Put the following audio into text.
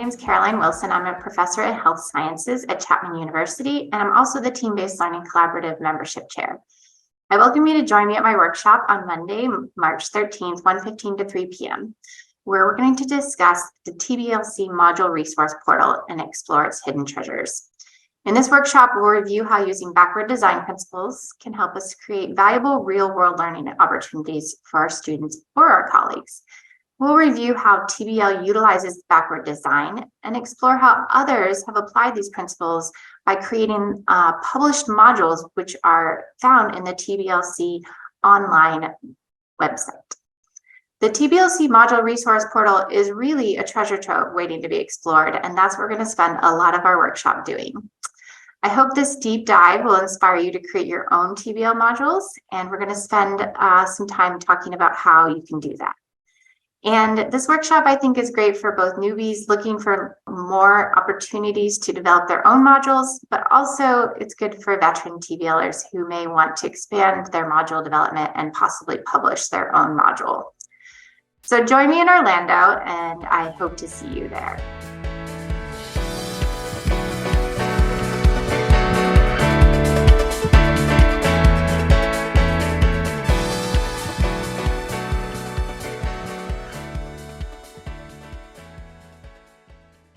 name is Caroline Wilson. I'm a professor in health sciences at Chapman University, and I'm also the Team-Based Learning Collaborative Membership Chair. I welcome you to join me at my workshop on Monday, March 13th, 1:15 to 3 p.m., where we're going to discuss the TBLC module resource portal and explore its hidden treasures. In this workshop, we'll review how using backward design principles can help us create valuable real-world learning opportunities for our students or our colleagues. We'll review how TBL utilizes backward design and explore how others have applied these principles by creating published modules which are found in the TBLC online website. The TBLC module resource portal is really a treasure trove waiting to be explored, and that's what we're going to spend a lot of our workshop doing. I hope this deep dive will inspire you to create your own TBL modules, and we're going to spend some time talking about how you can do that. And this workshop, I think, is great for both newbies looking for more opportunities to develop their own modules, but also it's good for veteran TBLers who may want to expand their module development and possibly publish their own module. So join me in Orlando, and I hope to see you there.